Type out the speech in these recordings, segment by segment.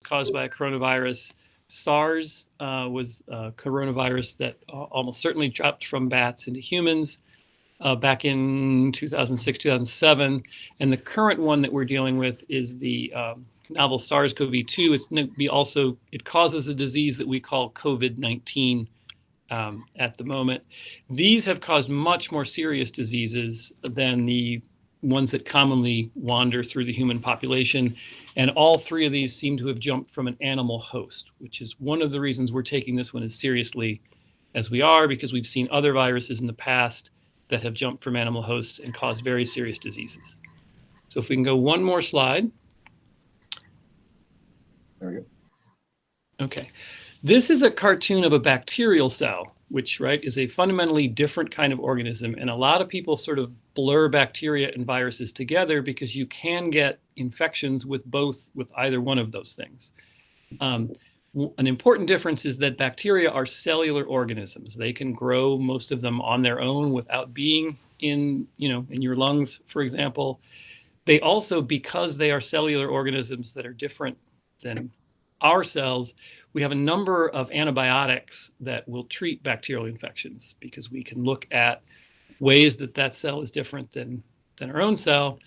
caused by a coronavirus. SARS was a coronavirus that almost certainly dropped from bats into humans back in 2006, 2007. And the current one that we're dealing with is the novel SARS-CoV-2. It's going to be also, it causes a disease that we call COVID-19 at the moment. These have caused much more serious diseases than the ones that commonly wander through the human population. And all three of these seem to have jumped from an animal host, which is one of the reasons we're taking this one as seriously as we are, because we've seen other viruses in the past that have jumped from animal hosts and caused very serious diseases. So if we can go one more slide. There we go. Okay. This is a cartoon of a bacterial cell, which, right, is a fundamentally different kind of organism. And a lot of people sort of blur bacteria and viruses together because you can get infections with either one of those things. An important difference is that bacteria are cellular organisms. They can grow, most of them, on their own without being in your lungs, for example. They also, because they are cellular organisms that are different than our cells, we have a number of antibiotics that will treat bacterial infections because we can look at ways that that cell is different than our own cell.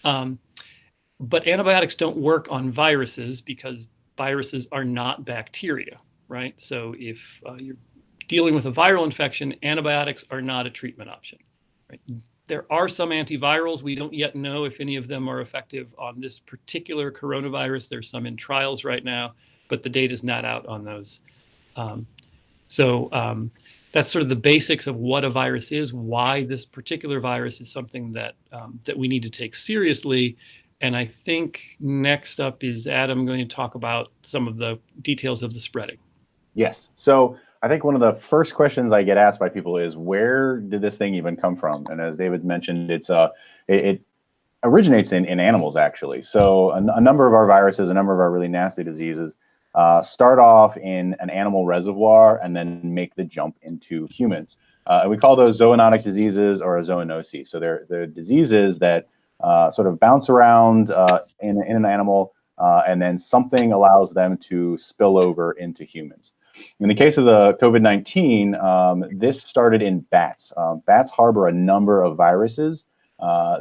But antibiotics don't work on viruses because viruses are not bacteria, right? So if you're dealing with a viral infection, antibiotics are not a treatment option, right? There are some antivirals. We don't yet know if any of them are effective on this particular coronavirus. There's some in trials right now, but the data is not out on those. That's sort of the basics of what a virus is, why this particular virus is something that we need to take seriously. And I think next up is Adam going to talk about some of the details of the spreading. Yes. So I think one of the first questions I get asked by people is, where did this thing even come from? And as David mentioned, it originates in animals, actually. So a number of our viruses, a number of our really nasty diseases start off in an animal reservoir and then make the jump into humans. And we call those zoonotic diseases or zoonoses. So they're diseases that sort of bounce around in an animal, and then something allows them to spill over into humans. In the case of the COVID-19, this started in bats. Bats harbor a number of viruses.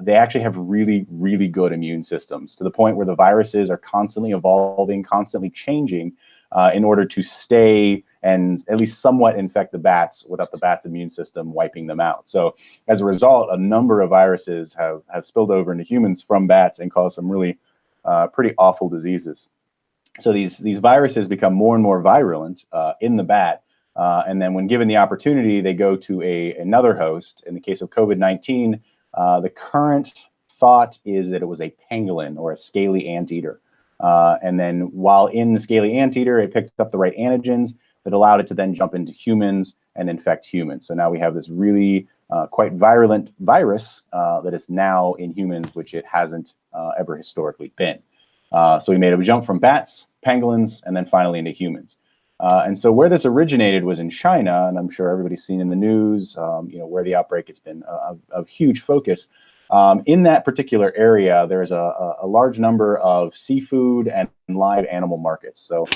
They actually have really, really good immune systems, to the point where the viruses are constantly evolving, constantly changing in order to stay and at least somewhat infect the bats without the bat's immune system wiping them out. So as a result, a number of viruses have spilled over into humans from bats and caused some really pretty awful diseases. So these viruses become more and more virulent in the bat. And then when given the opportunity, they go to another host. In the case of COVID-19, the current thought is that it was a pangolin or a scaly anteater. And then while in the scaly anteater, it picked up the right antigens that allowed it to then jump into humans and infect humans. So now we have this really quite virulent virus that is now in humans, which it hasn't ever historically been. So we made a jump from bats, pangolins, and then finally into humans. And so where this originated was in China, and I'm sure everybody's seen in the news, where the outbreak has been of huge focus. In that particular area, there's a large number of seafood and live animal markets. So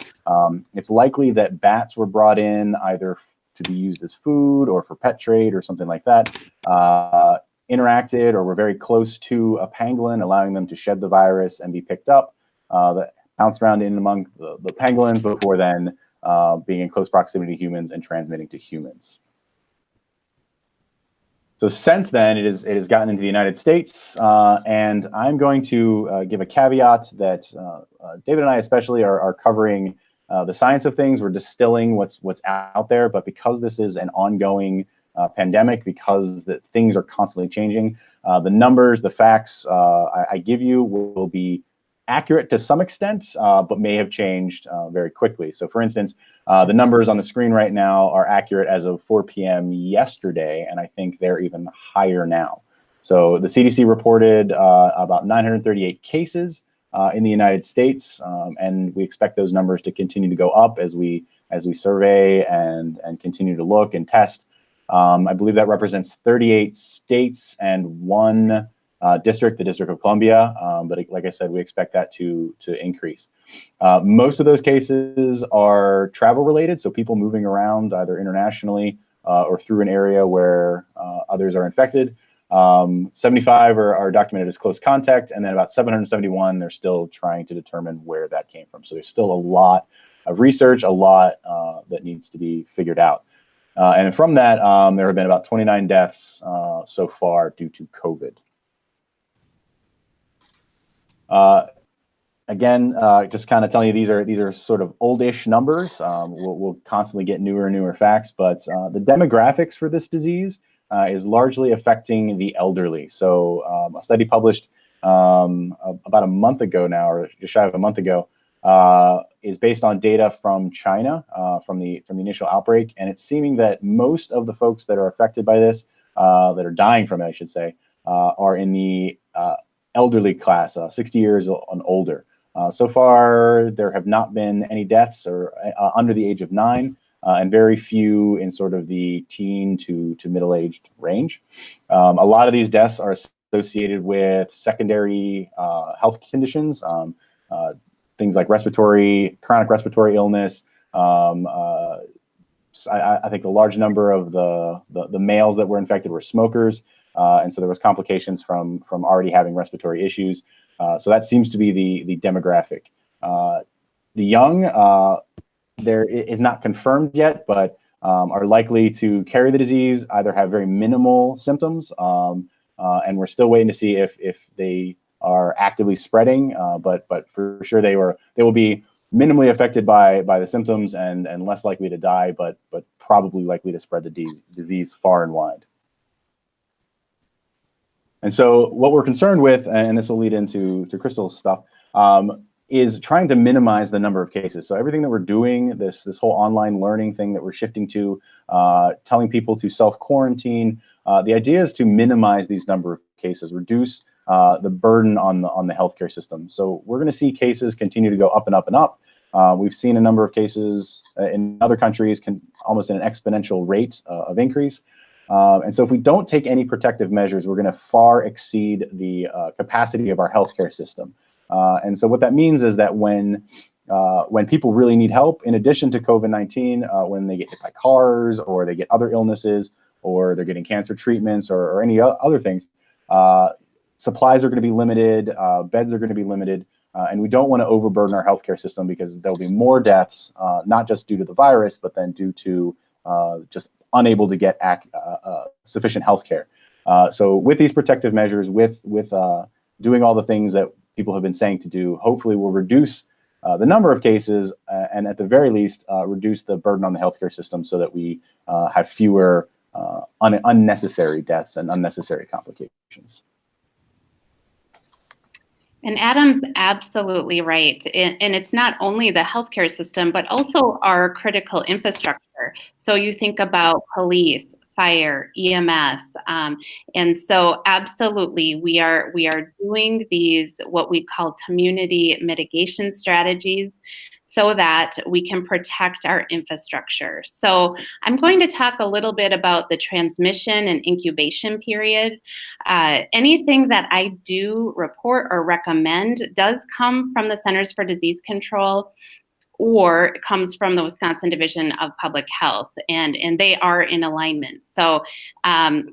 it's likely that bats were brought in either to be used as food or for pet trade or something like that, interacted or were very close to a pangolin, allowing them to shed the virus and be picked up, that bounced around in among the pangolins before then being in close proximity to humans and transmitting to humans. So since then, it has gotten into the United States, and I'm going to give a caveat that David and I especially are covering the science of things. We're distilling what's out there, but because this is an ongoing pandemic, because things are constantly changing, the numbers, the facts I give you will be accurate to some extent, but may have changed very quickly. So for instance, the numbers on the screen right now are accurate as of 4 p.m. yesterday, and I think they're even higher now. So the CDC reported about 938 cases in the United States, and we expect those numbers to continue to go up as we survey and continue to look and test. I believe that represents 38 states and one district, the District of Columbia. But like I said, we expect that to increase. Most of those cases are travel related, so people moving around either internationally or through an area where others are infected. 75 are documented as close contact, and then about 771, they're still trying to determine where that came from. So there's still a lot of research, a lot that needs to be figured out. And from that, there have been about 29 deaths so far due to COVID. Again, just kind of telling you these are sort of oldish numbers. We'll constantly get newer and newer facts, but the demographics for this disease is largely affecting the elderly. So a study published about a month ago now, or just shy of a month ago, is based on data from China from the initial outbreak, and it's seeming that most of the folks that are affected by this, that are dying from it, I should say, are in the elderly class, 60 years and older. So far, there have not been any deaths or under the age of 9, and very few in sort of the teen to middle-aged range. A lot of these deaths are associated with secondary health conditions, things like chronic respiratory illness. I think a large number of the males that were infected were smokers, and so there was complications from already having respiratory issues. So that seems to be the demographic. The young, there is not confirmed yet, but are likely to carry the disease, either have very minimal symptoms, and we're still waiting to see if they are actively spreading. But for sure they will be minimally affected by the symptoms and less likely to die, but probably likely to spread the disease far and wide. And so what we're concerned with, and this will lead into Crystal's stuff, is trying to minimize the number of cases. So everything that we're doing, this whole online learning thing that we're shifting to, telling people to self-quarantine, the idea is to minimize these number of cases, reduce the burden on the healthcare system. So we're going to see cases continue to go up and up and up. We've seen a number of cases in other countries almost in an exponential rate of increase. And so if we don't take any protective measures, we're going to far exceed the capacity of our healthcare system. And so what that means is that when people really need help, in addition to COVID-19, when they get hit by cars or they get other illnesses or they're getting cancer treatments or any other things, supplies are going to be limited, beds are going to be limited, and we don't want to overburden our healthcare system because there'll be more deaths, not just due to the virus, but then due to just unable to get sufficient health care. So with these protective measures, with doing all the things that people have been saying to do, hopefully we'll reduce the number of cases and at the very least reduce the burden on the healthcare system so that we have fewer unnecessary deaths and unnecessary complications. And Adam's absolutely right. And it's not only the healthcare system, but also our critical infrastructure. So you think about police, fire, EMS. And so absolutely, we are doing these, what we call community mitigation strategies, so that we can protect our infrastructure. So I'm going to talk a little bit about the transmission and incubation period. Anything that I do report or recommend does come from the Centers for Disease Control, or it comes from the Wisconsin Division of Public Health, and they are in alignment. So,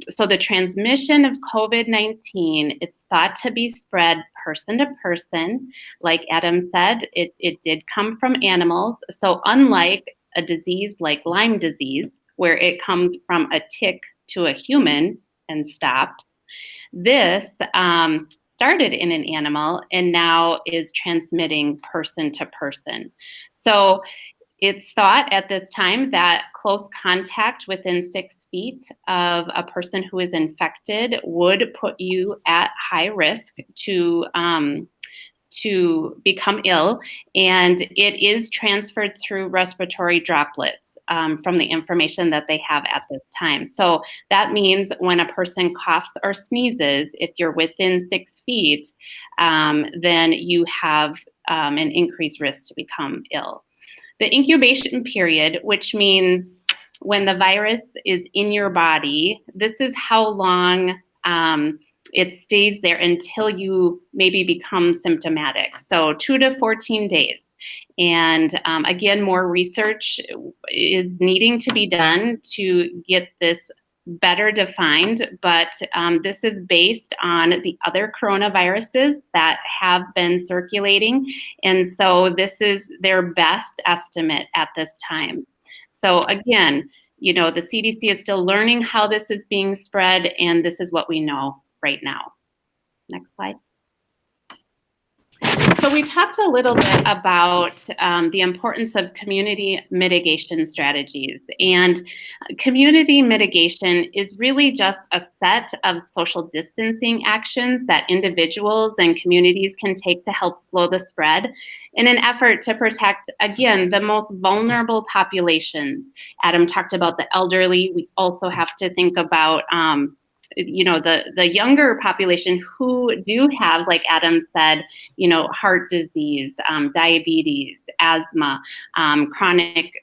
so the transmission of COVID-19, it's thought to be spread person to person. Like Adam said, it did come from animals. So unlike a disease like Lyme disease, where it comes from a tick to a human and stops, this started in an animal and now is transmitting person to person. So it's thought at this time that close contact within 6 feet of a person who is infected would put you at high risk to become ill, and it is transferred through respiratory droplets from the information that they have at this time. So that means when a person coughs or sneezes, if you're within 6 feet, then you have an increased risk to become ill. The incubation period, which means when the virus is in your body, this is how long it stays there until you maybe become symptomatic. So 2 to 14 days. And again, more research is needing to be done to get this better defined, but this is based on the other coronaviruses that have been circulating. And so this is their best estimate at this time. So again, you know, the CDC is still learning how this is being spread, and this is what we know right now. Next slide. So we talked a little bit about the importance of community mitigation strategies. And community mitigation is really just a set of social distancing actions that individuals and communities can take to help slow the spread in an effort to protect, again, the most vulnerable populations. Adam talked about the elderly. We also have to think about you know, the younger population who do have, like Adam said, you know, heart disease, diabetes, asthma, chronic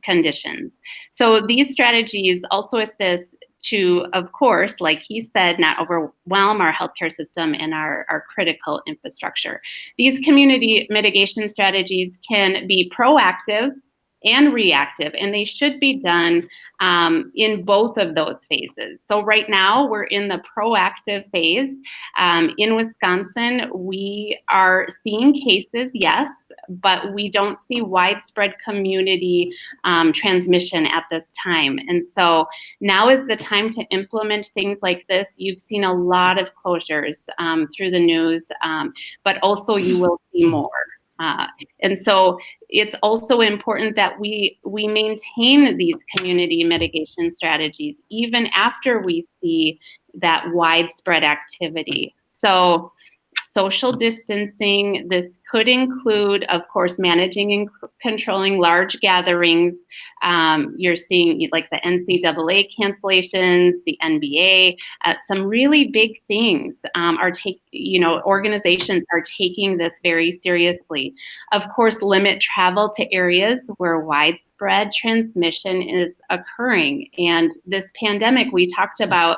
conditions. So these strategies also assist to, of course, like he said, not overwhelm our healthcare system and our critical infrastructure. These community mitigation strategies can be proactive and reactive, and they should be done in both of those phases. So right now we're in the proactive phase. In Wisconsin, we are seeing cases, yes, but we don't see widespread community transmission at this time. And so now is the time to implement things like this. You've seen a lot of closures through the news, but also you will see more. And so it's also important that we maintain these community mitigation strategies even after we see that widespread activity. So social distancing, this could include, of course, managing and controlling large gatherings. You're seeing like the NCAA cancellations, the NBA, some really big things organizations are taking this very seriously. Of course, limit travel to areas where widespread transmission is occurring. And this pandemic we talked about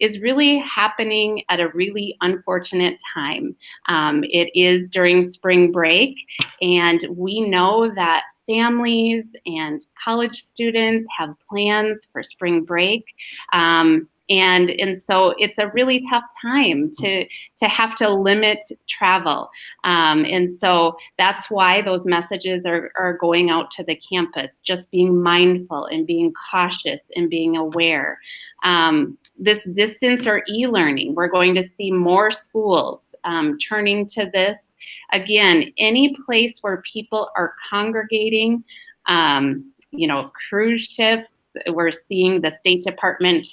is really happening at a really unfortunate time. It is during spring break, and we know that families and college students have plans for spring break. And so it's a really tough time to have to limit travel. And so that's why those messages are going out to the campus, just being mindful and being cautious and being aware. This distance or e-learning, we're going to see more schools turning to this. Again, any place where people are congregating, cruise ships, we're seeing the State Department,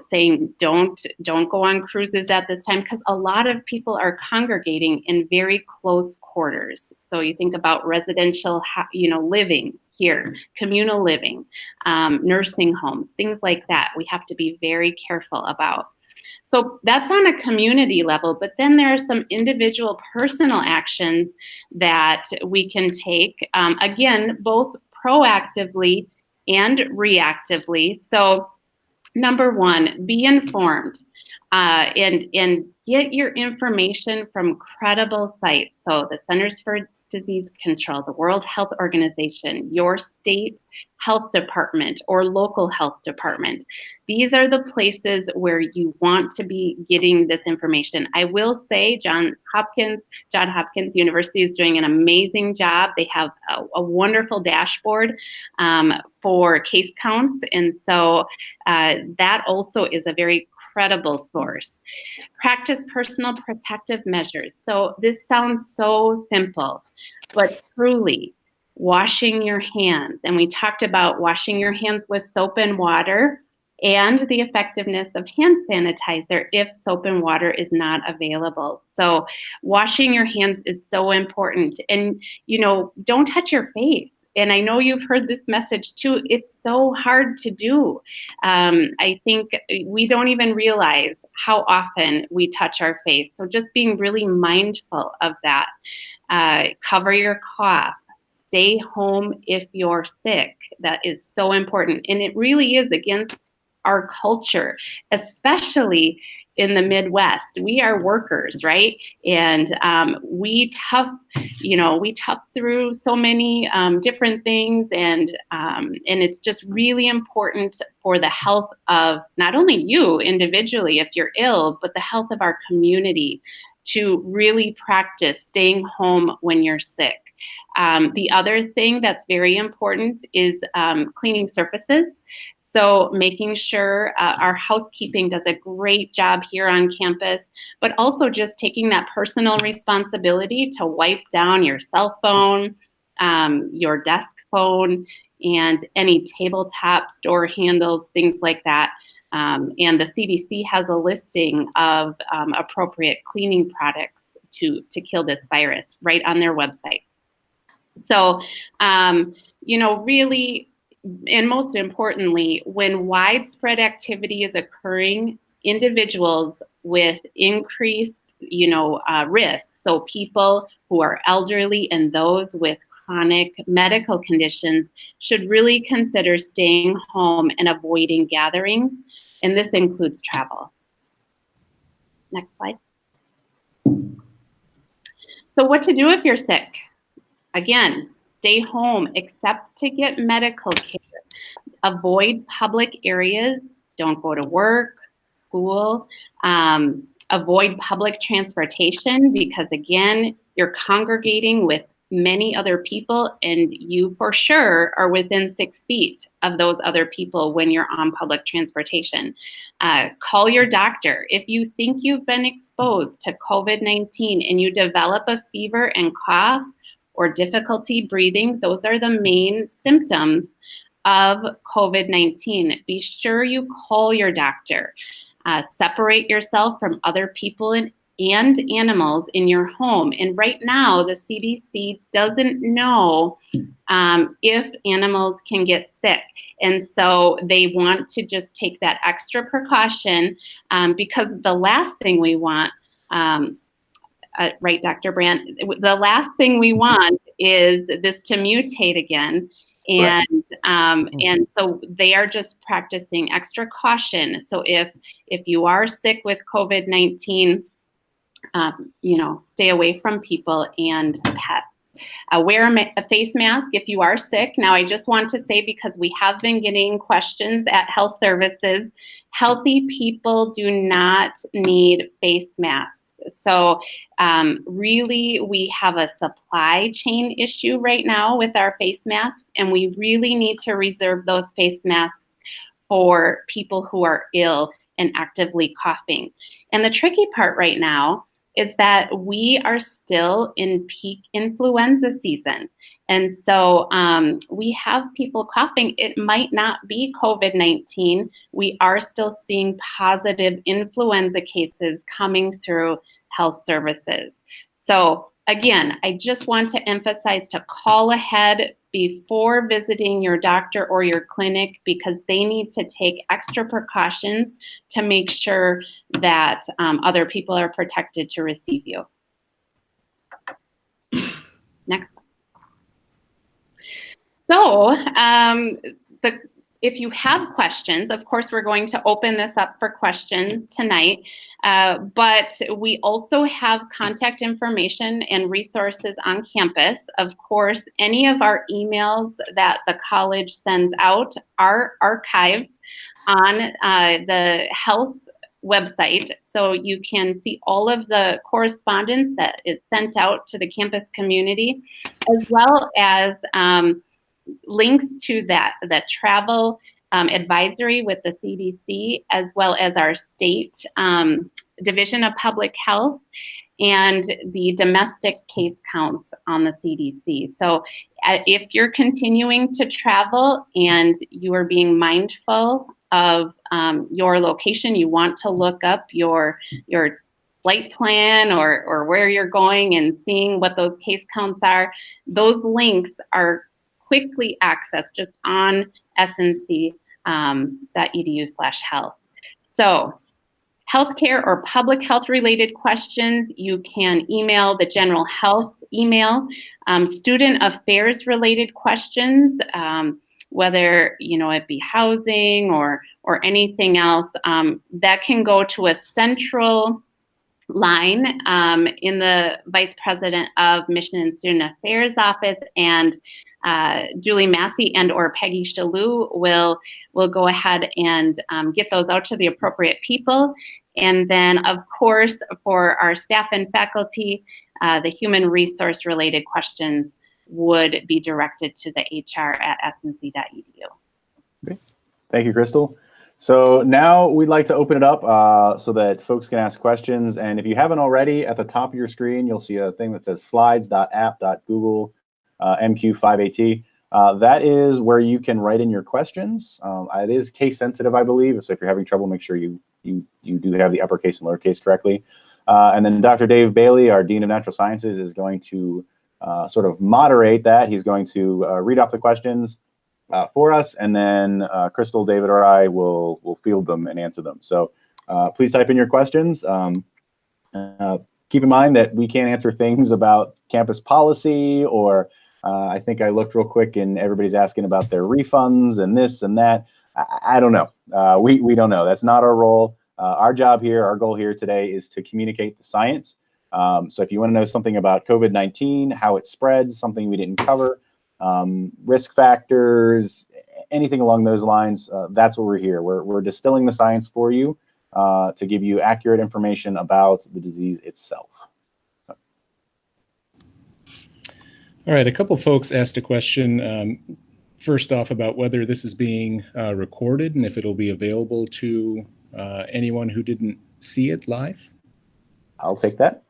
saying don't go on cruises at this time, because a lot of people are congregating in very close quarters. So you think about residential, living here, communal living, nursing homes, things like that. We have to be very careful about. So that's on a community level, but then there are some individual personal actions that we can take, again, both proactively and reactively. So number one, be informed and get your information from credible sites. So the Centers for Disease Control, the World Health Organization, your state health department or local health department. These are the places where you want to be getting this information. I will say Johns Hopkins University is doing an amazing job. They have a wonderful dashboard for case counts. And so that also is a very credible source. Practice personal protective measures. So this sounds so simple, but truly washing your hands. And we talked about washing your hands with soap and water and the effectiveness of hand sanitizer if soap and water is not available. So washing your hands is so important. And, don't touch your face. And I know you've heard this message too. It's so hard to do. I think we don't even realize how often we touch our face. So just being really mindful of that. Cover your cough. Stay home if you're sick. That is so important. And it really is against our culture, especially in the Midwest. We are workers, right? And we tough through so many different things, and it's just really important for the health of not only you individually if you're ill, but the health of our community to really practice staying home when you're sick. The other thing that's very important is cleaning surfaces. So making sure our housekeeping does a great job here on campus, but also just taking that personal responsibility to wipe down your cell phone, your desk phone, and any tabletops, door handles, things like that. And the CDC has a listing of appropriate cleaning products to kill this virus right on their website. So, really, and most importantly, when widespread activity is occurring, individuals with increased, risk, so people who are elderly and those with chronic medical conditions should really consider staying home and avoiding gatherings, and this includes travel. Next slide. So what to do if you're sick? Again, stay home except to get medical care. Avoid public areas. Don't go to work, school. Avoid public transportation because, again, you're congregating with many other people and you for sure are within 6 feet of those other people when you're on public transportation. Call your doctor. If you think you've been exposed to COVID-19 and you develop a fever and cough or difficulty breathing, those are the main symptoms of COVID-19. Be sure you call your doctor. Separate yourself from other people and animals in your home. And right now, the CDC doesn't know if animals can get sick. And so they want to just take that extra precaution because the last thing we want, right, Dr. Brandt, the last thing we want is this to mutate again. And and so they are just practicing extra caution. So if you are sick with COVID-19, stay away from people and pets. Wear a face mask if you are sick. Now, I just want to say, because we have been getting questions at health services, healthy people do not need face masks. So really, we have a supply chain issue right now with our face masks, and we really need to reserve those face masks for people who are ill and actively coughing. And the tricky part right now is that we are still in peak influenza season. And so we have people coughing. It might not be COVID-19. We are still seeing positive influenza cases coming through health services. So again, I just want to emphasize to call ahead before visiting your doctor or your clinic, because they need to take extra precautions to make sure that other people are protected to receive you. Next. So if you have questions, of course, we're going to open this up for questions tonight, but we also have contact information and resources on campus. Of course, any of our emails that the college sends out are archived on the health website, so you can see all of the correspondence that is sent out to the campus community, as well as links to the travel advisory with the CDC, as well as our state Division of Public Health, and the domestic case counts on the CDC. So if you're continuing to travel and you are being mindful of your location, you want to look up your flight plan or where you're going and seeing what those case counts are, those links are quickly accessed just on snc.edu/health. So healthcare or public health related questions, you can email the general health email. Student affairs related questions, whether it be housing or anything else, that can go to a central line in the Vice President of Mission and Student Affairs office, and Julie Massey and or Peggy Shalou will go ahead and get those out to the appropriate people. And then, of course, for our staff and faculty, the human resource related questions would be directed to the hr@snc.edu. Okay. Thank you, Crystal. So now we'd like to open it up so that folks can ask questions. And if you haven't already, at the top of your screen, you'll see a thing that says slides.app.google MQ5AT. That is where you can write in your questions. It is case sensitive, I believe. So if you're having trouble, make sure you do have the uppercase and lowercase correctly. And then Dr. Dave Bailey, our Dean of Natural Sciences, is going to sort of moderate that. He's going to read off the questions for us, and then Crystal, David, or I will field them and answer them. So please type in your questions. Keep in mind that we can't answer things about campus policy, or I think I looked real quick and everybody's asking about their refunds and this and that. I don't know. We don't know. That's not our role. Our job here, our goal here today is to communicate the science. So if you want to know something about COVID-19, how it spreads, something we didn't cover, risk factors, anything along those lines, that's what we're here. We're distilling the science for you to give you accurate information about the disease itself. All right, a couple folks asked a question, first off, about whether this is being recorded and if it'll be available to anyone who didn't see it live. I'll take that.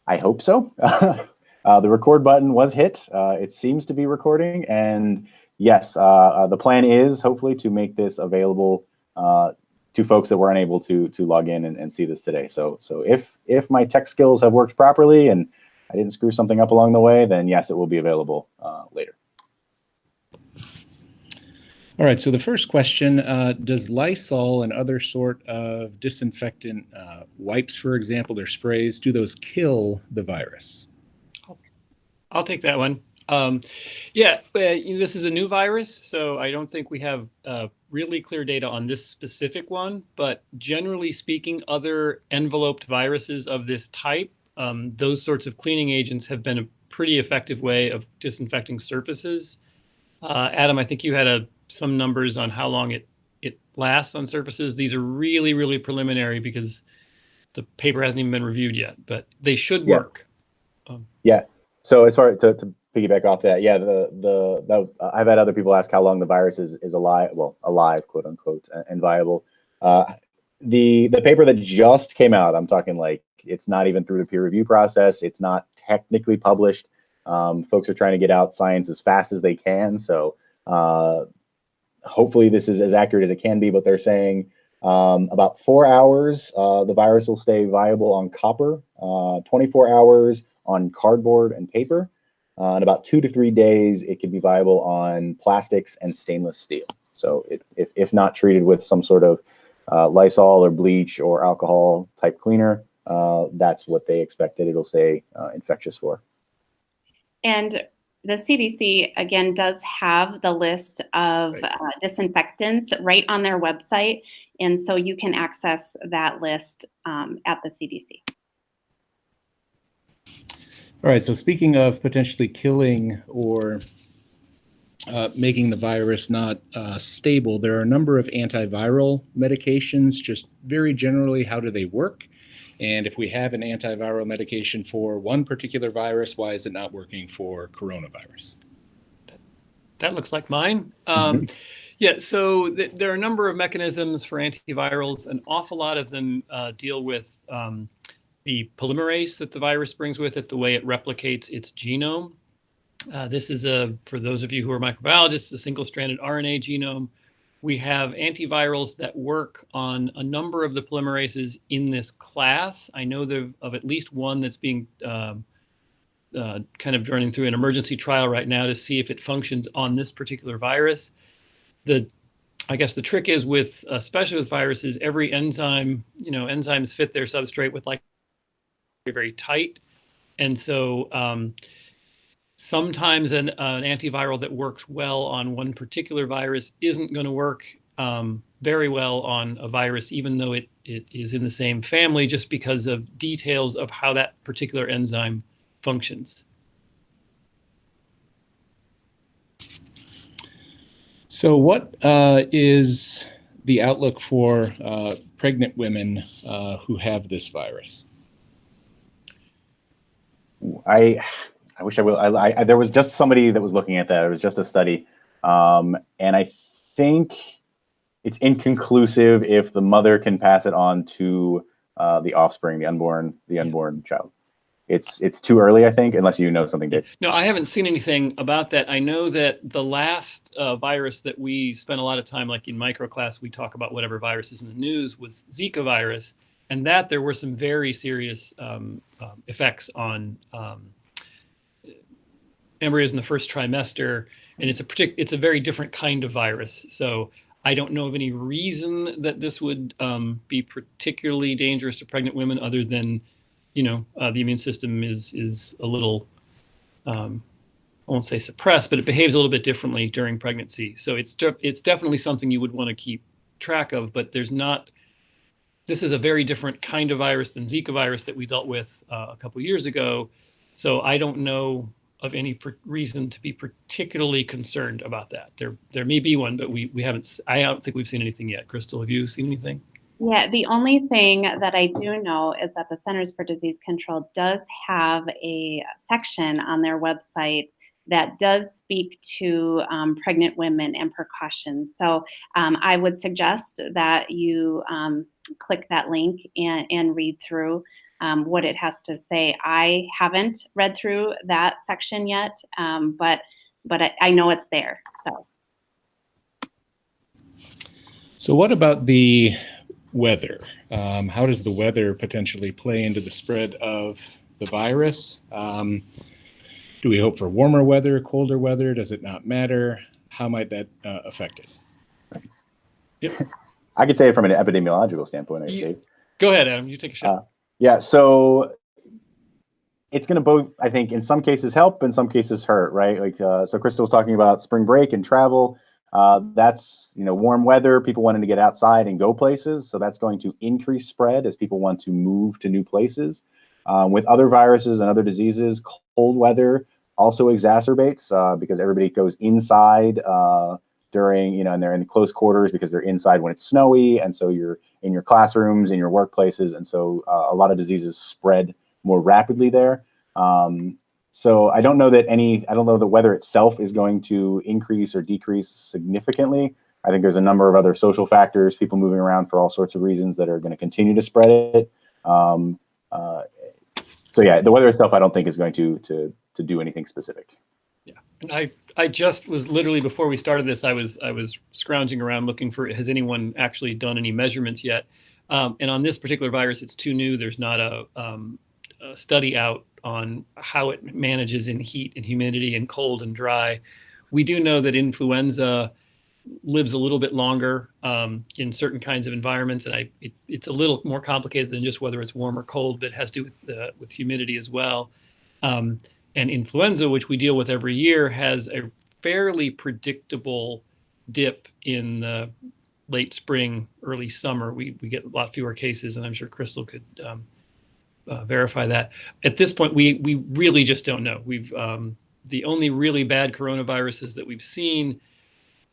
I hope so. The record button was hit. It seems to be recording. And yes, the plan is hopefully to make this available to folks that weren't able to log in and see this today. So if my tech skills have worked properly and I didn't screw something up along the way, then yes, it will be available later. All right, so the first question, does Lysol and other sort of disinfectant wipes, for example, or sprays, do those kill the virus? I'll take that one. Yeah, this is a new virus, so I don't think we have really clear data on this specific one, but generally speaking, other enveloped viruses of this type, those sorts of cleaning agents have been a pretty effective way of disinfecting surfaces. Adam, I think you had some numbers on how long it lasts on surfaces. These are really, really preliminary because the paper hasn't even been reviewed yet, but they should work. Yeah. So as far to piggyback off that, yeah, I've had other people ask how long the virus is alive, quote unquote, and viable. The paper that just came out, I'm talking like it's not even through the peer review process. It's not technically published. Folks are trying to get out science as fast as they can. So hopefully this is as accurate as it can be, but they're saying about 4 hours, the virus will stay viable on copper, 24 hours on cardboard and paper, and about 2 to 3 days, it could be viable on plastics and stainless steel. So if not treated with some sort of Lysol or bleach or alcohol type cleaner, that's what they expect that it'll stay infectious for. And the CDC, again, does have the list of disinfectants right on their website. And so you can access that list at the CDC. All right, so speaking of potentially killing or making the virus not stable, there are a number of antiviral medications. Just very generally, how do they work? And if we have an antiviral medication for one particular virus, why is it not working for coronavirus? That looks like mine. Yeah, so there are a number of mechanisms for antivirals. An awful lot of them deal with the polymerase that the virus brings with it, the way it replicates its genome. This is, for those of you who are microbiologists, a single-stranded RNA genome. We have antivirals that work on a number of the polymerases in this class. I know of at least one that's being kind of running through an emergency trial right now to see if it functions on this particular virus. I guess the trick is with, especially with viruses, every enzyme, enzymes fit their substrate with like very, very tight. And so sometimes an antiviral that works well on one particular virus isn't going to work very well on a virus, even though it is in the same family, just because of details of how that particular enzyme functions. So what is the outlook for pregnant women who have this virus? I wish I will. There was just somebody that was looking at that. It was just a study, and I think it's inconclusive if the mother can pass it on to the offspring, the unborn child. It's too early, I think, unless you know something, Dave. No, I haven't seen anything about that. I know that the last virus that we spent a lot of time, like in microclass, we talk about whatever virus is in the news, was Zika virus, and that there were some very serious effects on embryos in the first trimester, and it's a very different kind of virus. So I don't know of any reason that this would be particularly dangerous to pregnant women, other than, the immune system is a little, I won't say suppressed, but it behaves a little bit differently during pregnancy. So it's definitely something you would want to keep track of, but this is a very different kind of virus than Zika virus that we dealt with a couple years ago. So I don't know of any reason to be particularly concerned about that. There may be one, but I don't think we've seen anything yet. Crystal, have you seen anything? Yeah, the only thing that I do know is that the Centers for Disease Control does have a section on their website that does speak to pregnant women and precautions. So I would suggest that you click that link and read through what it has to say. I haven't read through that section yet, but I know it's there. So what about the weather? How does the weather potentially play into the spread of the virus? Do we hope for warmer weather, colder weather? Does it not matter? How might that affect it? Yep. I could say it from an epidemiological standpoint. Go ahead, Adam. You take a shot. Yeah, so it's going to both, I think, in some cases help, in some cases hurt, right? Like, so Crystal was talking about spring break and travel. That's, warm weather, people wanting to get outside and go places. So that's going to increase spread as people want to move to new places. With other viruses and other diseases, cold weather also exacerbates because everybody goes inside during, and they're in close quarters because they're inside when it's snowy. And so you're in your classrooms, in your workplaces. And so a lot of diseases spread more rapidly there. So I don't know that the weather itself is going to increase or decrease significantly. I think there's a number of other social factors, people moving around for all sorts of reasons, that are going to continue to spread it. So yeah, the weather itself, I don't think is going to do anything specific. Yeah, and I just was literally, before we started this, I was scrounging around looking for, has anyone actually done any measurements yet? And on this particular virus, it's too new. There's not a study out on how it manages in heat and humidity and cold and dry. We do know that influenza lives a little bit longer in certain kinds of environments, and it's a little more complicated than just whether it's warm or cold, but it has to do with humidity as well. And influenza, which we deal with every year, has a fairly predictable dip in the late spring, early summer. We get a lot fewer cases, and I'm sure Crystal could verify that. At this point, we really just don't know. The only really bad coronaviruses that we've seen,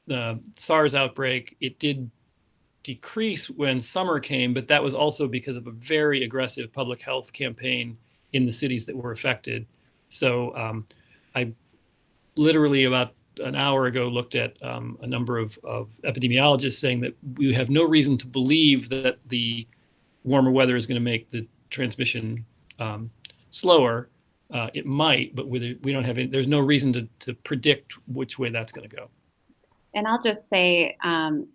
the SARS outbreak, it did decrease when summer came, but that was also because of a very aggressive public health campaign in the cities that were affected. So I literally about an hour ago looked at a number of epidemiologists saying that we have no reason to believe that the warmer weather is going to make the transmission slower. It might, but we don't have there's no reason to predict which way that's going to go. And I'll just say,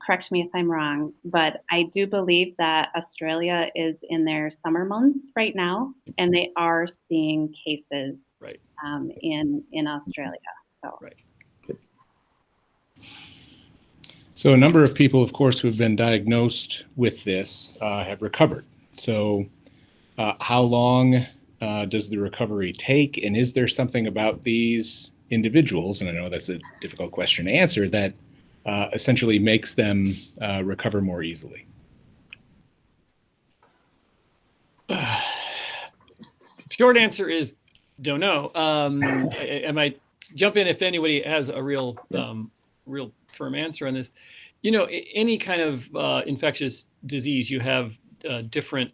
correct me if I'm wrong, but I do believe that Australia is in their summer months right now, and they are seeing cases right. In Australia. So. Right. So a number of people, of course, who have been diagnosed with this have recovered. So how long does the recovery take? And is there something about these individuals, and I know that's a difficult question to answer, that essentially makes them recover more easily? Short answer is don't know. I might jump in if anybody has a real real firm answer on this. You know, any kind of infectious disease, you have different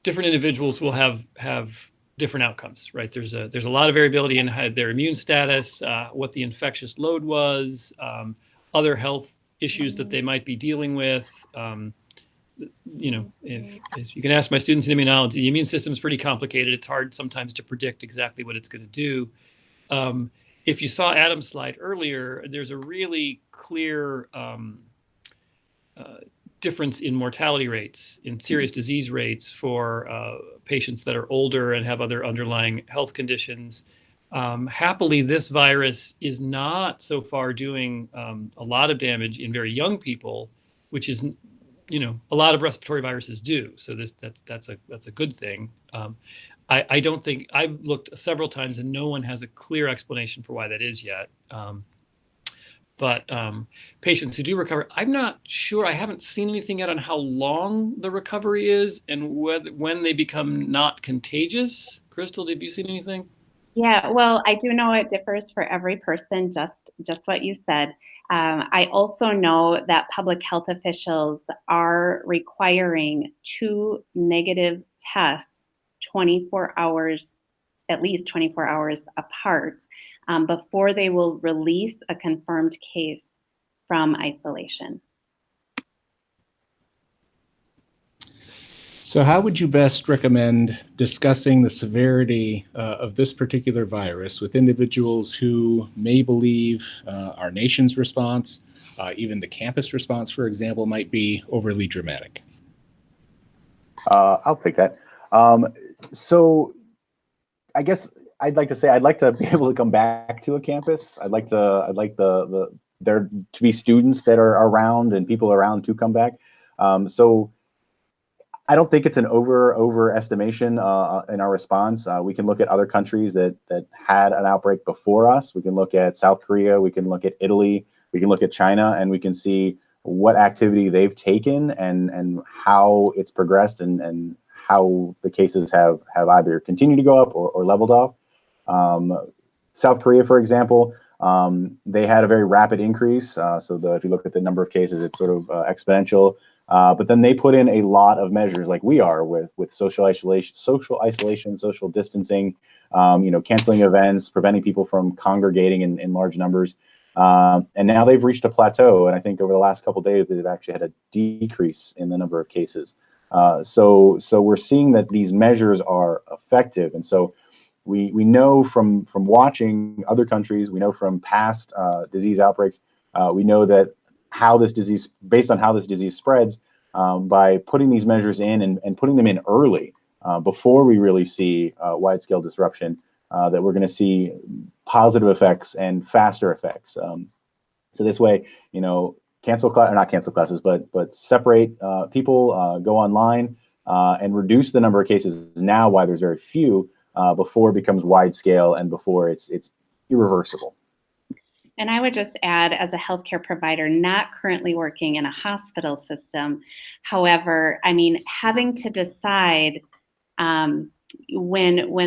different individuals will have different outcomes, right? There's a lot of variability in their immune status, what the infectious load was, other health issues that they might be dealing with. You know, if you can ask my students in immunology, the immune system is pretty complicated. It's hard sometimes to predict exactly what it's going to do. If you saw Adam's slide earlier, there's a really clear difference in mortality rates, in serious disease rates for patients that are older and have other underlying health conditions. Happily, this virus is not so far doing a lot of damage in very young people, which is, you know, a lot of respiratory viruses do. So that's a good thing. I don't think, I've looked several times and no one has a clear explanation for why that is yet. But patients who do recover, I'm not sure. I haven't seen anything yet on how long the recovery is and when they become not contagious. Crystal, have you seen anything? Yeah, well, I do know it differs for every person, just what you said. I also know that public health officials are requiring 2 negative tests 24 hours, at least 24 hours apart, before they will release a confirmed case from isolation. So how would you best recommend discussing the severity of this particular virus with individuals who may believe our nation's response, even the campus response, for example, might be overly dramatic? I'll take that. So I guess I'd like to say I'd like to be able to come back to a campus. I'd like there to be students that are around and people around to come back. So I don't think it's an overestimation in our response. We can look at other countries that had an outbreak before us. We can look at South Korea. We can look at Italy. We can look at China, and we can see what activity they've taken and how it's progressed and how the cases have either continued to go up or leveled off. South Korea, for example, they had a very rapid increase. So if you look at the number of cases, it's sort of exponential. But then they put in a lot of measures, like we are, with social isolation, social distancing, canceling events, preventing people from congregating in large numbers. And now they've reached a plateau. And I think over the last couple of days, they've actually had a decrease in the number of cases. So we're seeing that these measures are effective. And so we know from watching other countries, we know from past disease outbreaks, we know that based on how this disease spreads, by putting these measures in and putting them in early, before we really see wide-scale disruption, that we're going to see positive effects and faster effects. So this way, not cancel classes, but separate people, go online, and reduce the number of cases now while there's very few, before it becomes wide-scale and before it's irreversible. And I would just add, as a healthcare provider, not currently working in a hospital system, however, I mean, having to decide when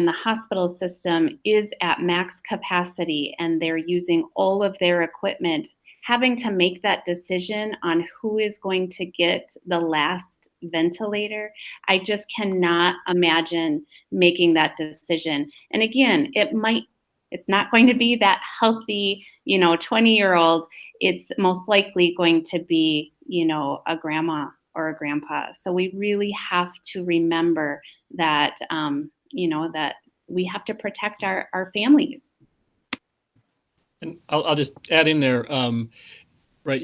the hospital system is at max capacity and they're using all of their equipment, having to make that decision on who is going to get the last ventilator, I just cannot imagine making that decision. And again, it's not going to be that healthy, 20-year-old. It's most likely going to be, a grandma or a grandpa. So we really have to remember that, that we have to protect our families. And I'll just add in there, right?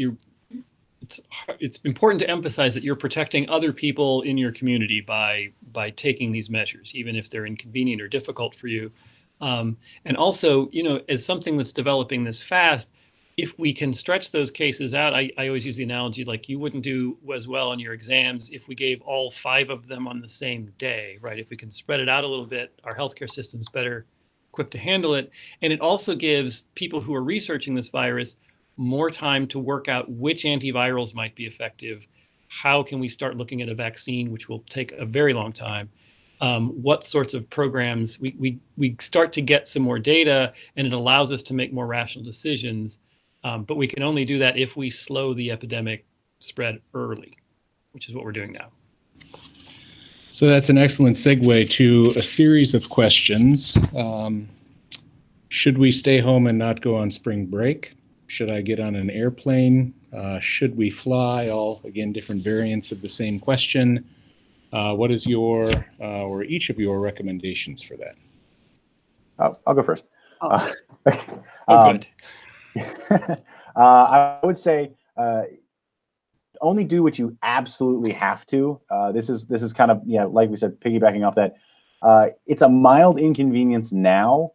It's important to emphasize that you're protecting other people in your community by taking these measures, even if they're inconvenient or difficult for you. And also, as something that's developing this fast, if we can stretch those cases out, I always use the analogy like you wouldn't do as well on your exams if we gave all 5 of them on the same day, right? If we can spread it out a little bit, our healthcare system's better equipped to handle it. And it also gives people who are researching this virus more time to work out which antivirals might be effective. How can we start looking at a vaccine, which will take a very long time? What sorts of programs we start to get some more data, and it allows us to make more rational decisions. But we can only do that if we slow the epidemic spread early, which is what we're doing now. So that's an excellent segue to a series of questions. Should we stay home and not go on spring break? Should I get on an airplane? Should we fly? All, again, different variants of the same question. What is your or each of your recommendations for that? I'll go first. Oh. Good. I would say only do what you absolutely have to. This is kind of, like we said, piggybacking off that. It's a mild inconvenience now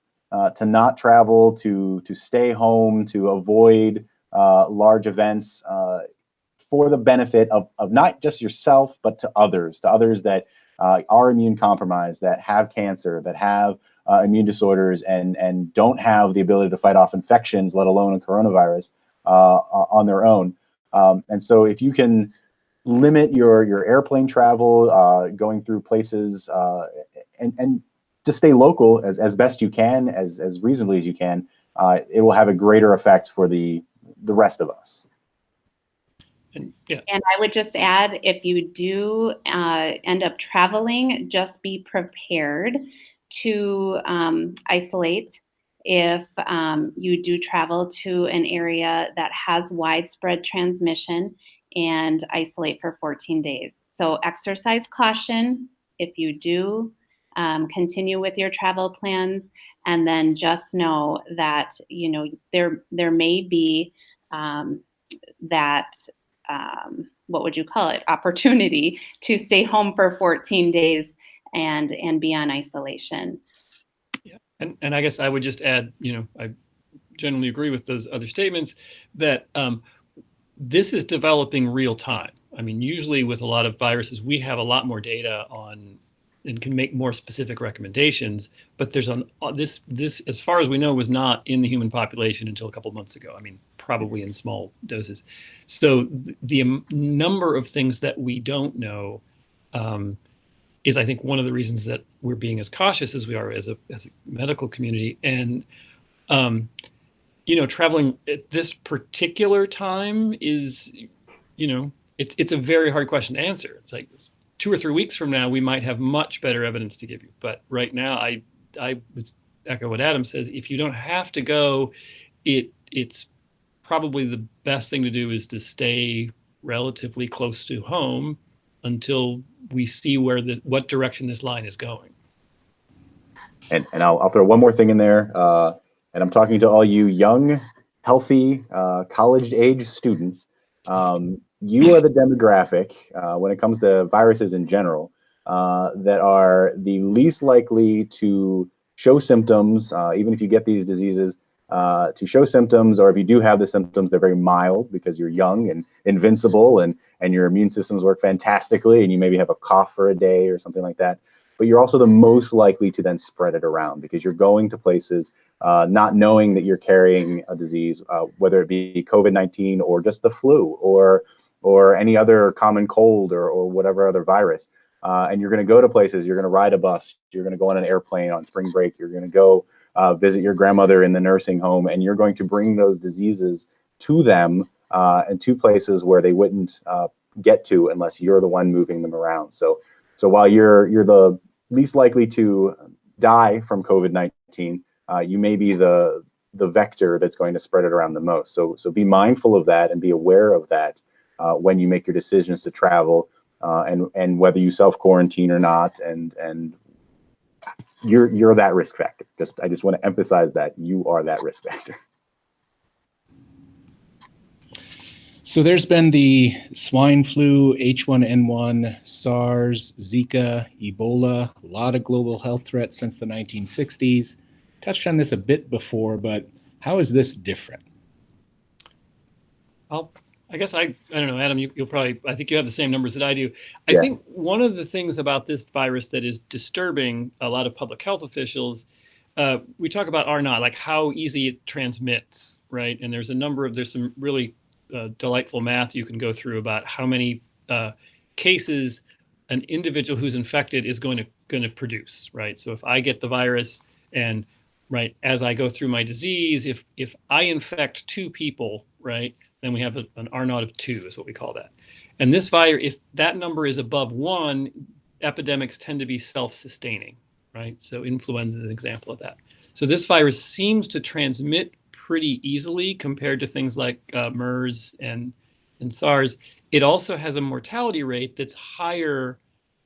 to not travel, to stay home, to avoid large events for the benefit of not just yourself, but to others that are immune compromised, that have cancer, that have immune disorders, and don't have the ability to fight off infections, let alone a coronavirus, on their own. And so if you can limit your airplane travel, going through places, and just stay local as best you can, as reasonably as you can, it will have a greater effect for the rest of us. And I would just add, if you do end up traveling, just be prepared to isolate if you do travel to an area that has widespread transmission, and isolate for 14 days. So exercise caution if you do continue with your travel plans, and then just know that there may be that what would you call it, opportunity to stay home for 14 days and be on isolation. Yeah, and I guess I would just add, I generally agree with those other statements that this is developing real time. I mean, usually with a lot of viruses, we have a lot more data on and can make more specific recommendations. But there's this, as far as we know, was not in the human population until a couple of months ago. I mean, probably in small doses. So the number of things that we don't know is, I think, one of the reasons that we're being as cautious as we are as a medical community. And traveling at this particular time is, it's a very hard question to answer. It's like 2 or 3 weeks from now, we might have much better evidence to give you. But right now, I would echo what Adam says. If you don't have to go, it's probably the best thing to do is to stay relatively close to home until we see what direction this line is going. And I'll throw one more thing in there. And I'm talking to all you young, healthy, college-age students. You are the demographic when it comes to viruses in general that are the least likely to show symptoms, even if you get these diseases, to show symptoms, or if you do have the symptoms, they're very mild because you're young and invincible, and your immune systems work fantastically, and you maybe have a cough for a day or something like that. But you're also the most likely to then spread it around because you're going to places not knowing that you're carrying a disease, whether it be COVID-19 or just the flu or any other common cold or whatever other virus. And you're going to go to places, you're going to ride a bus, you're going to go on an airplane on spring break, you're going to go visit your grandmother in the nursing home, and you're going to bring those diseases to them and to places where they wouldn't get to unless you're the one moving them around. So while you're the least likely to die from COVID-19, you may be the vector that's going to spread it around the most. So be mindful of that and be aware of that when you make your decisions to travel, and whether you self-quarantine or not, and you're that risk factor. I just want to emphasize that you are that risk factor. So there's been the swine flu, H1N1, SARS, Zika, Ebola, a lot of global health threats since the 1960s. Touched on this a bit before, but how is this different? I guess I don't know, Adam, you'll probably, I think you have the same numbers that I do. I Yeah. think one of the things about this virus that is disturbing a lot of public health officials, we talk about R naught, like how easy it transmits, right? And there's some really delightful math you can go through about how many cases an individual who's infected is going to produce, right? So if I get the virus and right as I go through my disease, if I infect two people, right, then we have an R naught of 2 is what we call that. And this virus, if that number is above 1, epidemics tend to be self-sustaining, right? So influenza is an example of that. So this virus seems to transmit pretty easily compared to things like MERS and SARS. It also has a mortality rate that's higher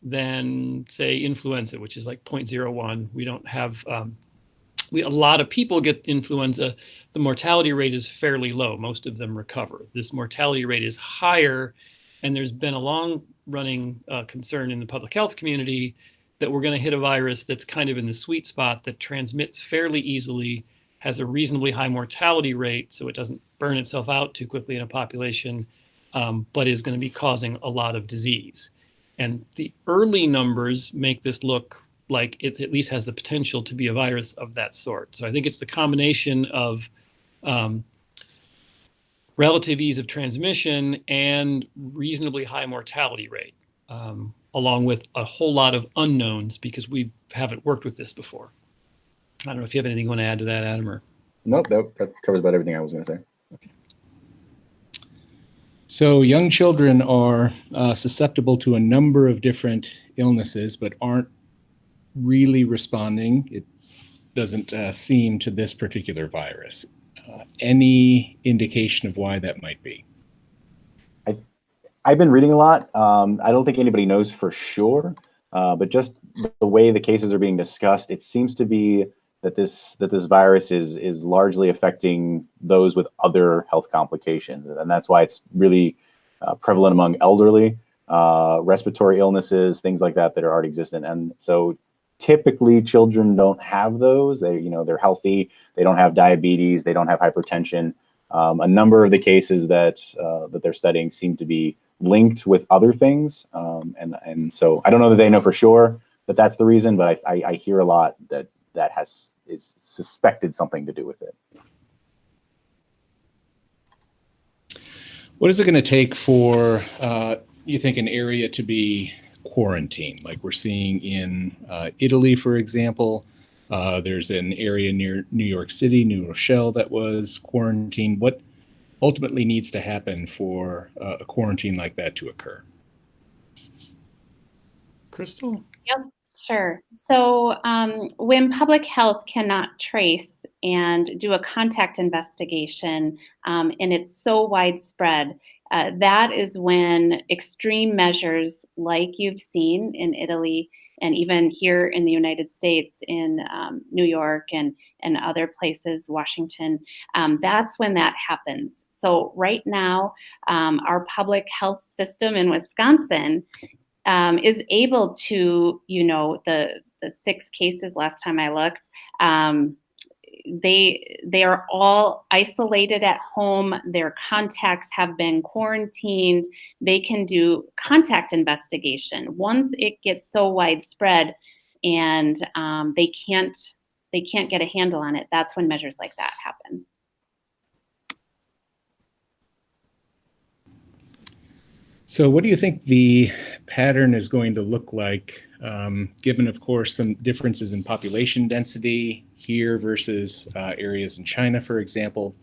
than, say, influenza, which is like 0.01. We don't have a lot of people get influenza. The mortality rate is fairly low. Most of them recover. This mortality rate is higher, and there's been a long-running concern in the public health community that we're going to hit a virus that's kind of in the sweet spot that transmits fairly easily, has a reasonably high mortality rate, so it doesn't burn itself out too quickly in a population, but is going to be causing a lot of disease. And the early numbers make this look like it at least has the potential to be a virus of that sort. So I think it's the combination of relative ease of transmission and reasonably high mortality rate, along with a whole lot of unknowns because we haven't worked with this before. I don't know if you have anything you want to add to that, Adam, or? Nope, that covers about everything I was going to say. So young children are susceptible to a number of different illnesses, but aren't really responding, it doesn't seem, to this particular virus. Any indication of why that might be? I've been reading a lot. I don't think anybody knows for sure, but just the way the cases are being discussed, it seems to be that this virus is largely affecting those with other health complications, and that's why it's really prevalent among elderly, respiratory illnesses, things like that that are already existent. And so typically children don't have those. They're healthy. They don't have diabetes. They don't have hypertension. A number of the cases that they're studying seem to be linked with other things, and so I don't know that they know for sure that that's the reason, but I hear a lot that is suspected something to do with it. What is it going to take for you think an area to be quarantined, like we're seeing in Italy, for example? There's an area near New York City, New Rochelle, that was quarantined. What ultimately needs to happen for a quarantine like that to occur? Crystal? Yep, sure. So when public health cannot trace and do a contact investigation, and it's so widespread, that is when extreme measures like you've seen in Italy and even here in the United States, in New York and other places, Washington, that's when that happens. So right now, our public health system in Wisconsin is able to, the 6 cases last time I looked, they are all isolated at home. Their contacts have been quarantined. They can do contact investigation. Once it gets so widespread and they can't get a handle on it, that's when measures like that happen. So what do you think the pattern is going to look like, given, of course, some differences in population density here versus areas in China, for example?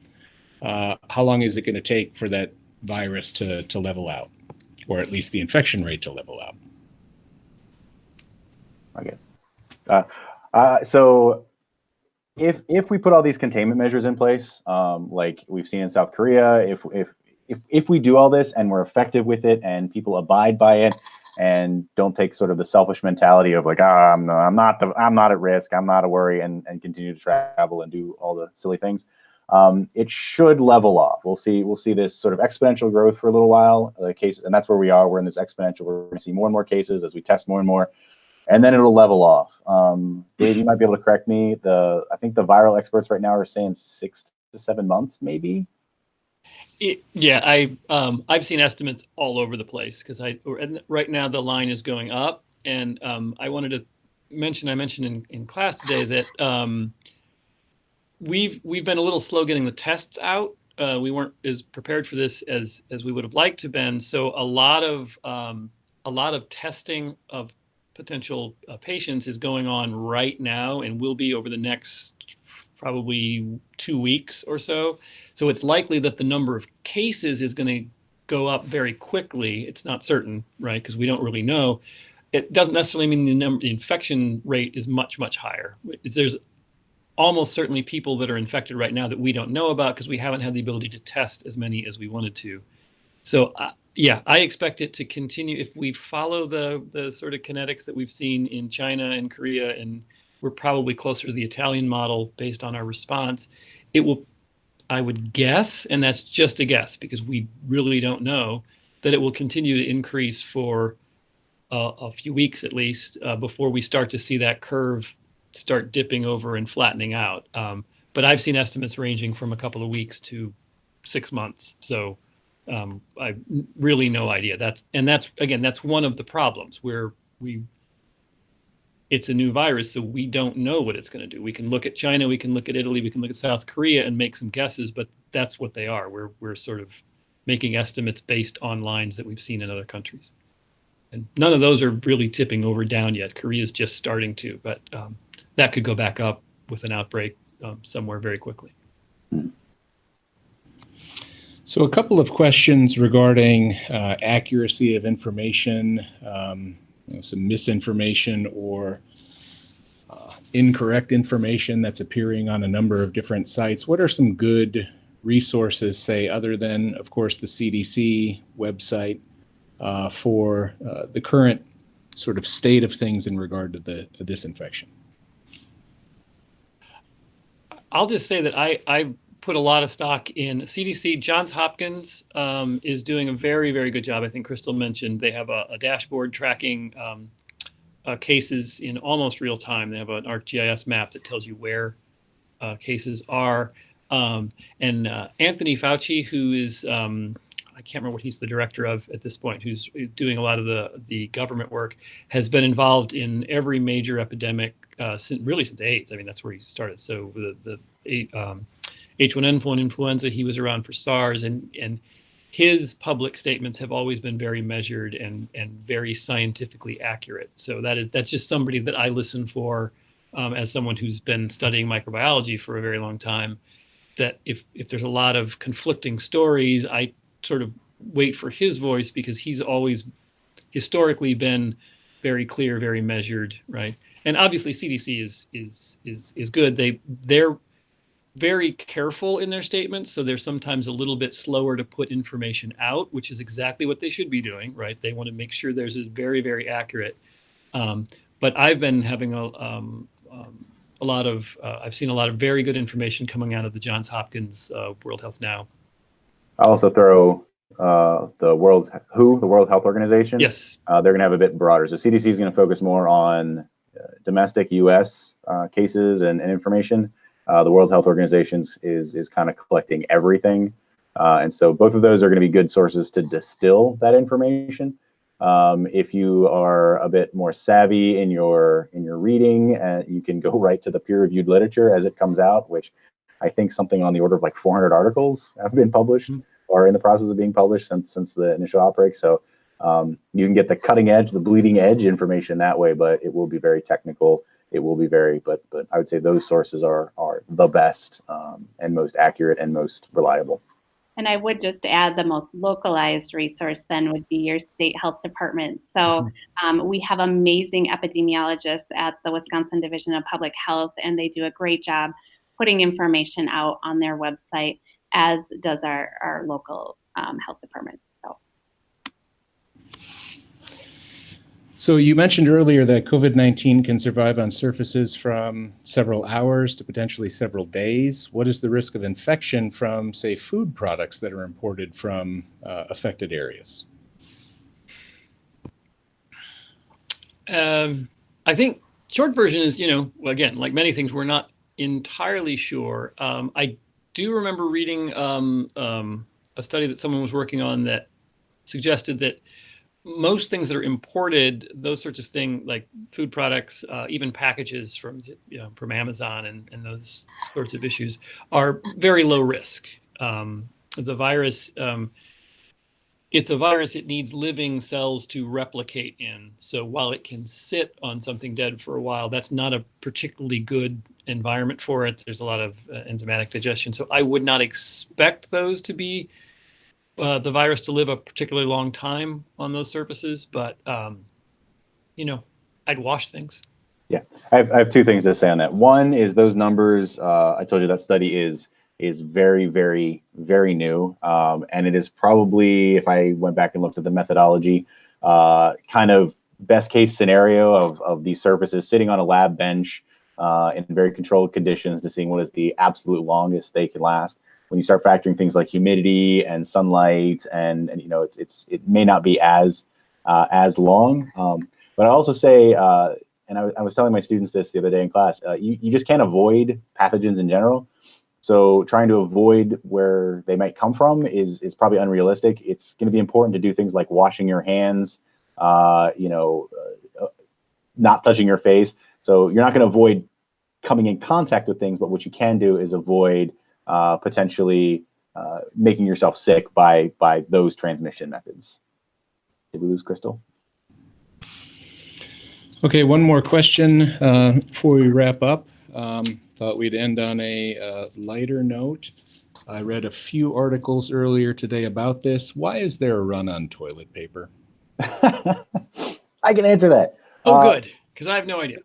How long is it going to take for that virus to level out, or at least the infection rate to level out? Okay. So if we put all these containment measures in place, like we've seen in South Korea, if we do all this and we're effective with it and people abide by it and don't take sort of the selfish mentality of like, I'm not at risk, I'm not a worry, and continue to travel and do all the silly things, it should level off. We'll see this sort of exponential growth for a little while, cases, and that's where we are. We're in this exponential. We're going to see more and more cases as we test more and more, and then it'll level off. Dave, you might be able to correct me. I think the viral experts right now are saying 6 to 7 months, maybe. Yeah, I've seen estimates all over the place because right now the line is going up, and I wanted to I mentioned in class today that we've been a little slow getting the tests out. We weren't as prepared for this as we would have liked to been. So a lot of testing of potential patients is going on right now and will be over the next probably 2 weeks or so. So it's likely that the number of cases is going to go up very quickly. It's not certain, right? Because we don't really know. It doesn't necessarily mean the infection rate is much higher. There's almost certainly people that are infected right now that we don't know about because we haven't had the ability to test as many as we wanted to. So yeah, I expect it to continue if we follow the sort of kinetics that we've seen in China and Korea, and we're probably closer to the Italian model based on our response. It will, I would guess, and that's just a guess because we really don't know, that it will continue to increase for a few weeks at least before we start to see that curve start dipping over and flattening out. But I've seen estimates ranging from a couple of weeks to 6 months. So I really no idea. That's again, that's one of the problems where it's a new virus, so we don't know what it's going to do. We can look at China, we can look at Italy, we can look at South Korea and make some guesses, but that's what they are. We're sort of making estimates based on lines that we've seen in other countries. And none of those are really tipping over down yet. Korea's just starting to, but that could go back up with an outbreak somewhere very quickly. So a couple of questions regarding accuracy of information, some misinformation or incorrect information that's appearing on a number of different sites. What are some good resources, say, other than, of course, the CDC website, for the current sort of state of things in regard to this infection? I'll just say that I put a lot of stock in CDC. Johns Hopkins is doing a very good job. I think Crystal mentioned they have a dashboard tracking cases in almost real time. They have an ArcGIS map that tells you where cases are. And Anthony Fauci, who is I can't remember what he's the director of at this point, who's doing a lot of the government work, has been involved in every major epidemic since AIDS. I mean, that's where he started. So the H1N1 influenza, he was around for SARS, and his public statements have always been very measured and very scientifically accurate. So that's just somebody that I listen for as someone who's been studying microbiology for a very long time. That if there's a lot of conflicting stories, I sort of wait for his voice because he's always historically been very clear, very measured, right? And obviously CDC is good. They're very careful in their statements, so they're sometimes a little bit slower to put information out, which is exactly what they should be doing, right? They want to make sure theirs is very accurate. But I've been having I've seen a lot of very good information coming out of the Johns Hopkins World Health Now. I'll also throw the World Health Organization. Yes. They're going to have a bit broader. So CDC is going to focus more on domestic U.S. cases and information. The World Health Organization is kind of collecting everything. And so both of those are going to be good sources to distill that information. If you are a bit more savvy in your reading, you can go right to the peer-reviewed literature as it comes out, which I think something on the order of like 400 articles have been published or in the process of being published since the initial outbreak. So you can get the cutting edge, the bleeding edge information that way, but it will be very technical. It will be but I would say those sources are the best and most accurate and most reliable. And I would just add the most localized resource then would be your state health department. So we have amazing epidemiologists at the Wisconsin Division of Public Health, and they do a great job putting information out on their website, as does our local health department. So you mentioned earlier that COVID-19 can survive on surfaces from several hours to potentially several days. What is the risk of infection from, say, food products that are imported from affected areas? I think short version is, again, like many things, we're not entirely sure. I do remember reading a a study that someone was working on that suggested that most things that are imported, those sorts of things like food products, even packages from Amazon and those sorts of issues, are very low risk. The virus, it's a virus, it needs living cells to replicate in. So while it can sit on something dead for a while, that's not a particularly good environment for it. There's a lot of enzymatic digestion. So I would not expect those to be the virus to live a particularly long time on those surfaces, but I'd wash things. Yeah, I have two things to say on that. One is those numbers. I told you that study is very, very, very new, and it is probably, if I went back and looked at the methodology, kind of best case scenario of these surfaces sitting on a lab bench in very controlled conditions to seeing what is the absolute longest they can last. When you start factoring things like humidity and sunlight, and it may not be as long. But I also say, and I was telling my students this the other day in class, you just can't avoid pathogens in general. So trying to avoid where they might come from is probably unrealistic. It's going to be important to do things like washing your hands, not touching your face. So you're not going to avoid coming in contact with things, but what you can do is avoid potentially making yourself sick by those transmission methods. Did we lose Crystal? Okay, one more question before we wrap up. Thought we'd end on a lighter note. I read a few articles earlier today about this. Why is there a run on toilet paper? I can answer that. Oh, good, because I have no idea.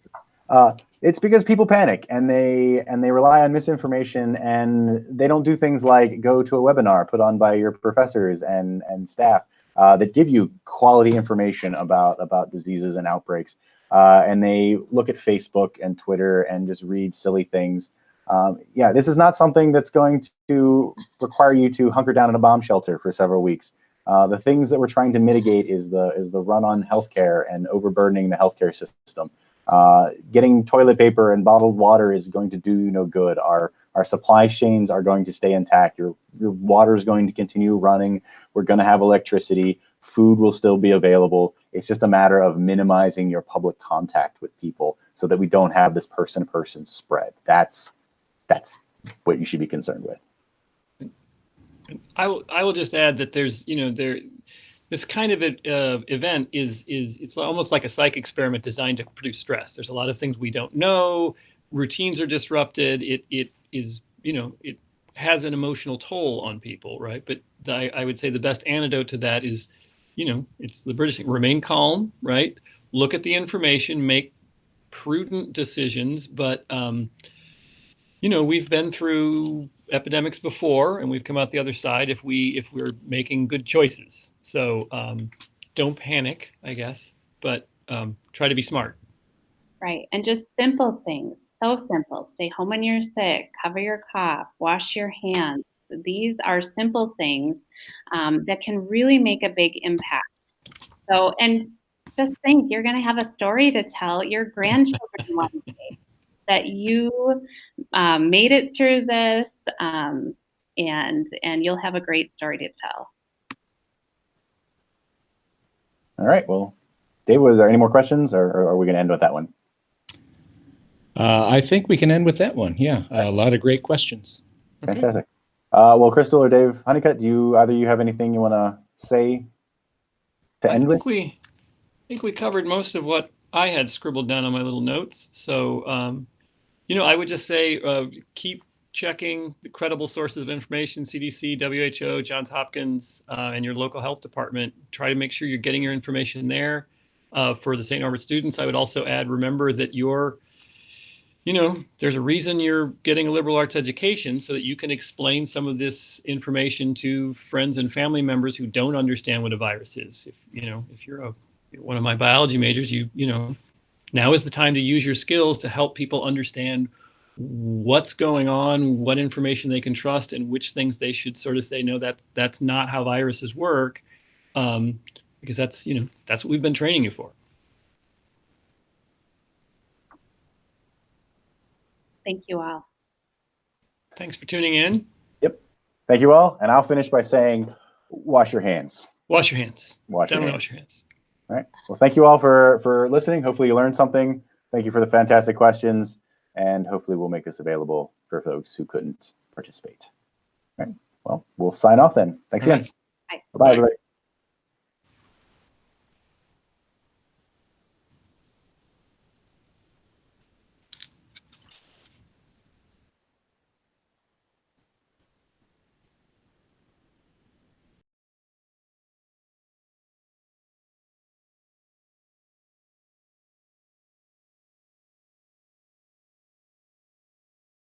It's because people panic and they rely on misinformation, and they don't do things like go to a webinar put on by your professors and staff that give you quality information about diseases and outbreaks. And they look at Facebook and Twitter and just read silly things. Yeah, this is not something that's going to require you to hunker down in a bomb shelter for several weeks. The things that we're trying to mitigate is the run on healthcare and overburdening the healthcare system. Getting toilet paper and bottled water is going to do you no good. Our supply chains are going to stay intact. Your water is going to continue running. We're going to have electricity. Food will still be available. It's just a matter of minimizing your public contact with people so that we don't have this person-to-person spread. That's what you should be concerned with. I will just add that there's this kind of event is it's almost like a psych experiment designed to produce stress. There's a lot of things we don't know. Routines are disrupted. It is it has an emotional toll on people, right? But I would say the best antidote to that is it's the British thing, remain calm, right? Look at the information, make prudent decisions. But we've been through epidemics before, and we've come out the other side if we're making good choices. So don't panic, I guess, but try to be smart. Right. And just simple things. So simple. Stay home when you're sick, cover your cough, wash your hands. These are simple things that can really make a big impact. So, and just think, you're going to have a story to tell your grandchildren one day that you made it through this, and you'll have a great story to tell. All right. Well, Dave, were there any more questions, or are we going to end with that one? I think we can end with that one. Yeah, a lot of great questions. Fantastic. Well, Crystal or Dave Honeycutt, do either you have anything you want to say to end with? I think we covered most of what I had scribbled down on my little notes. So, I would just say keep checking the credible sources of information: CDC, WHO, Johns Hopkins, and your local health department. Try to make sure you're getting your information there. For the St. Norbert students, I would also add, remember that there's a reason you're getting a liberal arts education, so that you can explain some of this information to friends and family members who don't understand what a virus is. If you're one of my biology majors, now is the time to use your skills to help people understand what's going on, what information they can trust, and which things they should sort of say, no, that's not how viruses work, because that's what we've been training you for. Thank you all. Thanks for tuning in. Yep. Thank you all. And I'll finish by saying, wash your hands. Wash your hands. Wash your Definitely hands. wash your hands. All right. Well, thank you all for listening. Hopefully you learned something. Thank you for the fantastic questions. And hopefully we'll make this available for folks who couldn't participate. All right. Well, we'll sign off then. Thanks All again. right. Bye-bye, everybody.